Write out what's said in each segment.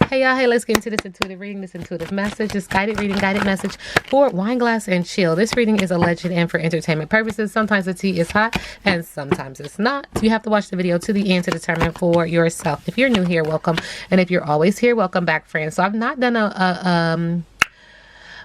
Hey y'all, hey, let's get into this intuitive reading, this intuitive message, this guided reading, guided message for Wineglass and Chill. This reading is alleged and for entertainment purposes. Sometimes the tea is hot and sometimes it's not. You have to watch the video to the end to determine for yourself. If you're new here, welcome. And if you're always here, welcome back, friends. So I've not done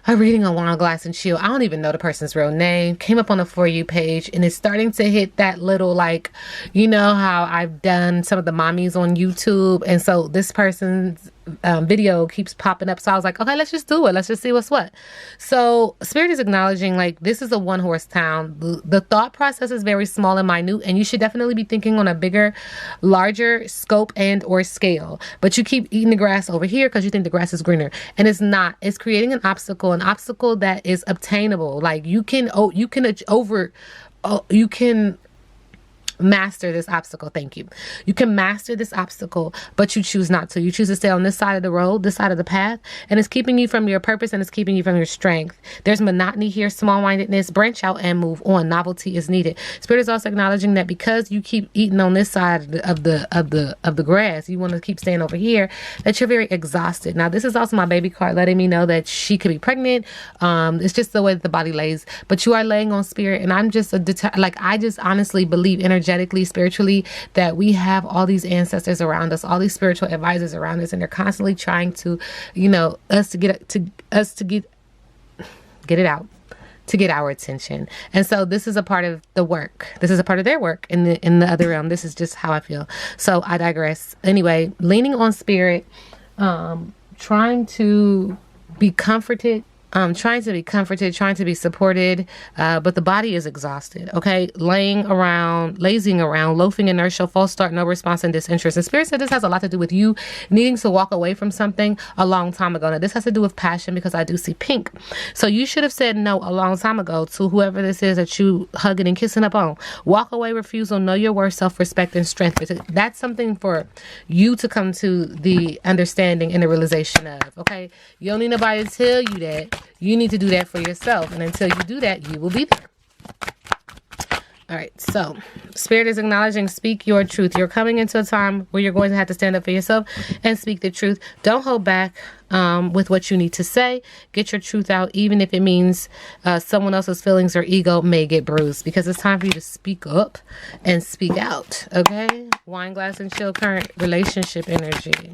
a reading on Wineglass and Chill. I don't even know the person's real name. Came up on the For You page and it's starting to hit that little, like, you know how I've done some of the mommies on YouTube, and so this person's video keeps popping up. So I was like, okay, let's just do it. Let's just see what's what. So Spirit is acknowledging, like, this is a one-horse town. The thought process is very small and minute, and you should definitely be thinking on a bigger, larger scope and or scale. But you keep eating the grass over here because you think the grass is greener, and it's not. It's creating an obstacle that is obtainable. Like you can master this obstacle. Thank you. You can master this obstacle, but you choose not to. You choose to stay on this side of the road, this side of the path, and it's keeping you from your purpose and it's keeping you from your strength. There's monotony here, small-mindedness. Branch out and move on. Novelty is needed. Spirit is also acknowledging that because you keep eating on this side of the grass, you want to keep staying over here, that you're very exhausted. Now, this is also my baby card letting me know that she could be pregnant. It's just the way that the body lays, but you are laying on Spirit, and I'm just I just honestly believe energetically, spiritually, that we have all these ancestors around us, all these spiritual advisors around us, and they're constantly trying to, you know, get it out, to get our attention. And so this is a part of the work. This is a part of their work in the other realm. This is just how I feel. So I digress. Anyway, leaning on Spirit, trying to be comforted, trying to be supported, but the body is exhausted, okay? Lazing around, loafing, inertia, false start, no response, and disinterest. And Spirit said this has a lot to do with you needing to walk away from something a long time ago. Now, this has to do with passion because I do see pink. So you should have said no a long time ago to whoever this is that you hugging and kissing up on. Walk away, refusal, know your worth, self-respect, and strength. That's something for you to come to the understanding and the realization of, okay? You don't need nobody to tell you that. You need to do that for yourself. And until you do that, you will be there. All right. So Spirit is acknowledging, speak your truth. You're coming into a time where you're going to have to stand up for yourself and speak the truth. Don't hold back with what you need to say. Get your truth out, even if it means someone else's feelings or ego may get bruised, because it's time for you to speak up and speak out. Okay. Wineglass and Chill, current relationship energy.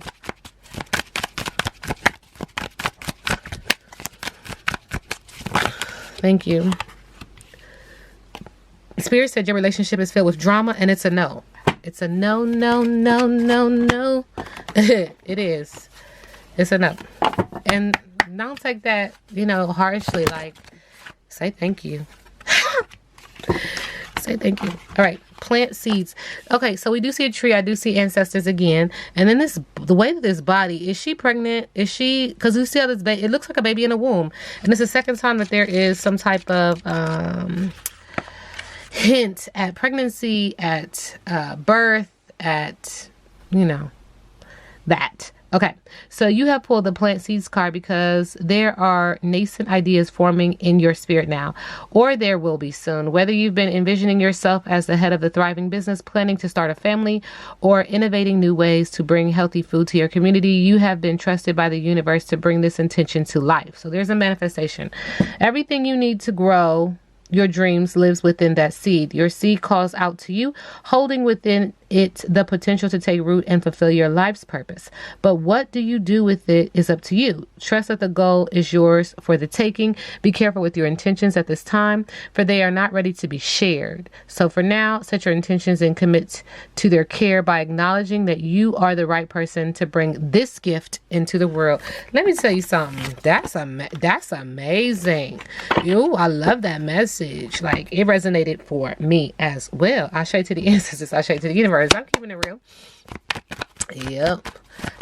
Thank you. Spirit said your relationship is filled with drama, and it's a no. It's a no, no, no, no, no. It is. It's a no. And don't take that, harshly. Like, say thank you. Say thank you. All right. Plant seeds. Okay, so we do see a tree. I do see ancestors again. And then the way that this body, is she pregnant? Is she, because we see how this baby, it looks like a baby in a womb. And it's the second time that there is some type of hint at pregnancy, at birth, at, that. Okay, so you have pulled the plant seeds card because there are nascent ideas forming in your spirit now, or there will be soon. Whether you've been envisioning yourself as the head of a thriving business, planning to start a family, or innovating new ways to bring healthy food to your community, you have been trusted by the universe to bring this intention to life. So there's a manifestation. Everything you need to grow your dreams lives within that seed. Your seed calls out to you, holding within it the potential to take root and fulfill your life's purpose. But what do you do with it is up to you. Trust that the goal is yours for the taking. Be careful with your intentions at this time, for they are not ready to be shared. So for now, set your intentions and commit to their care by acknowledging that you are the right person to bring this gift into the world. Let me tell you something. That's amazing. I love that message. Like, it resonated for me as well. I show you to the ancestors. I show you to the universe. I'm keeping it real. Yep.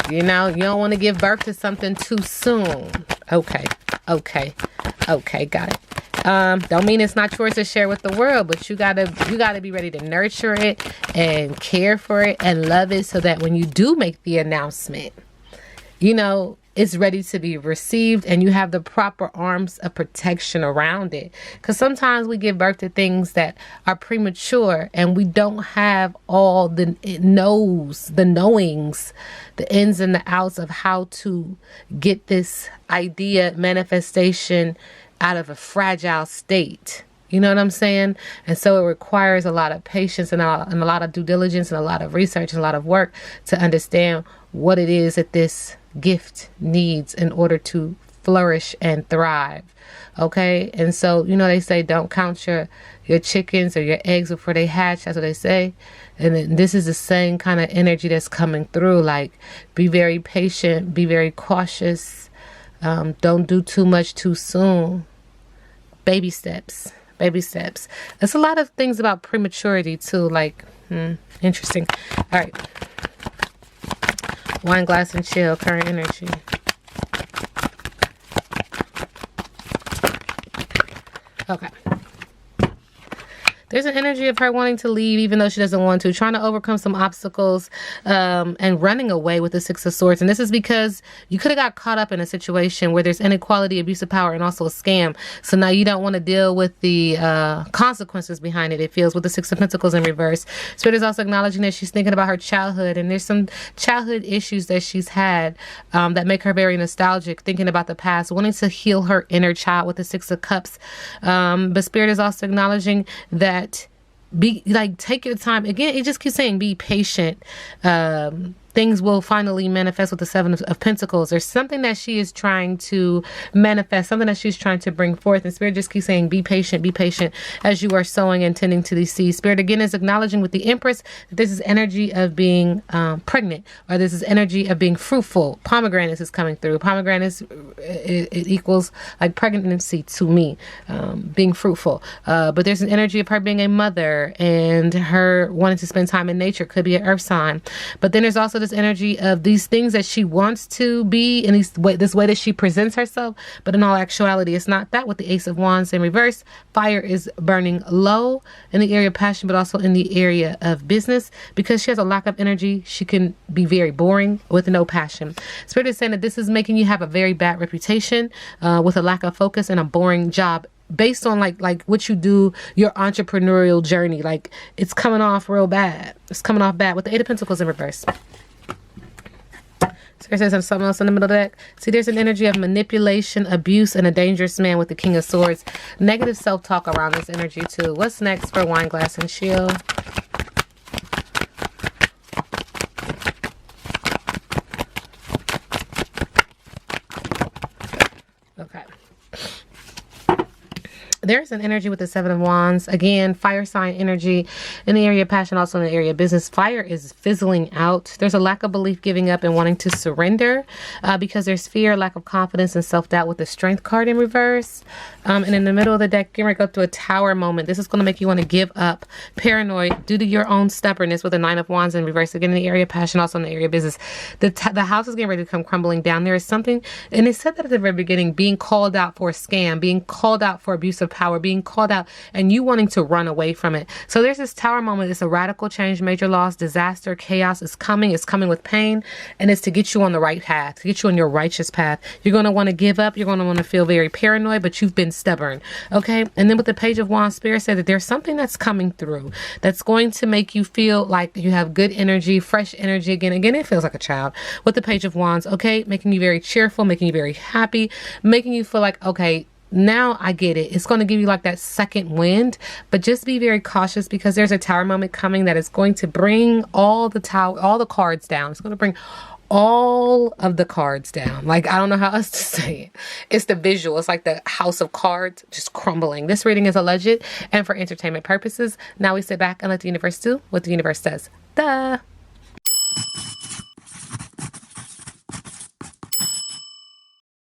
You don't want to give birth to something too soon. Okay. Got it. Don't mean it's not yours to share with the world, but you gotta be ready to nurture it and care for it and love it, so that when you do make the announcement, it's ready to be received, and you have the proper arms of protection around it. Because sometimes we give birth to things that are premature, and we don't have all the knowings, the ins and the outs of how to get this idea manifestation out of a fragile state. You know what I'm saying? And so it requires a lot of patience and a lot of due diligence and a lot of research and a lot of work to understand what it is that this gift needs in order to flourish and thrive. Okay? And so, they say don't count your chickens or your eggs before they hatch. That's what they say. And then this is the same kind of energy that's coming through. Like, be very patient, be very cautious. Don't do too much too soon. Baby steps. Baby steps. There's a lot of things about prematurity too. Like, interesting. All right. Wineglass and chill. Current energy. Okay. There's an energy of her wanting to leave even though she doesn't want to, trying to overcome some obstacles, and running away with the Six of Swords. And this is because you could have got caught up in a situation where there's inequality, abuse of power, and also a scam. So now you don't want to deal with the consequences behind it. It feels with the Six of Pentacles in reverse. Spirit is also acknowledging that she's thinking about her childhood, and there's some childhood issues that she's had that make her very nostalgic, thinking about the past, wanting to heal her inner child with the Six of Cups. But Spirit is also acknowledging that take your time. Again, it just keeps saying be patient. Things will finally manifest with the Seven of Pentacles. There's something that she is trying to manifest, something that she's trying to bring forth. And Spirit just keeps saying, be patient as you are sowing and tending to these seeds. Spirit again is acknowledging with the Empress that this is energy of being pregnant, or this is energy of being fruitful. Pomegranates is coming through. Pomegranates, it equals like pregnancy to me, being fruitful. But there's an energy of her being a mother and her wanting to spend time in nature. Could be an earth sign. But then there's also this energy of these things that she wants to be in this way that she presents herself, but in all actuality it's not that. With the Ace of Wands in reverse, fire is burning low in the area of passion, but also in the area of business. Because she has a lack of energy, she can be very boring with no passion. Spirit is saying that this is making you have a very bad reputation, with a lack of focus and a boring job, based on like what you do, your entrepreneurial journey. Like, it's coming off real bad. It's coming off bad with the Eight of Pentacles in reverse. Spirit says there's something else in the middle of the deck. See, there's an energy of manipulation, abuse, and a dangerous man with the King of Swords. Negative self-talk around this energy too. What's next for Wineglass and chill? Okay. There's an energy with the Seven of Wands. Again, fire sign energy in the area of passion, also in the area of business. Fire is fizzling out. There's a lack of belief, giving up, and wanting to surrender, because there's fear, lack of confidence, and self-doubt with the Strength card in reverse. And in the middle of the deck, you're going to go through a Tower moment. This is going to make you want to give up, paranoid, due to your own stubbornness with the Nine of Wands in reverse. Again, in the area of passion, also in the area of business. The house is getting ready to come crumbling down. There is something, and it said that at the very beginning, being called out for a scam, being called out for abuse of power, being called out, and you wanting to run away from it. So there's this Tower moment. It's a radical change, major loss, disaster, chaos is coming. It's coming with pain, and it's to get you on the right path, to get you on your righteous path. You're going to want to give up. You're going to want to feel very paranoid, but you've been stubborn. Okay. And then with the Page of Wands, Spirit said that there's something that's coming through that's going to make you feel like you have good energy, fresh energy. Again, it feels like a child with the Page of Wands. Okay. Making you very cheerful, making you very happy, making you feel like, okay, now I get it. It's going to give you like that second wind, but just be very cautious, because there's a Tower moment coming that is going to bring all the cards down. It's going to bring all of the cards down. Like, I don't know how else to say it. It's the visual. It's like the house of cards just crumbling. This reading is alleged and for entertainment purposes. Now we sit back and let the universe do what the universe does. Duh.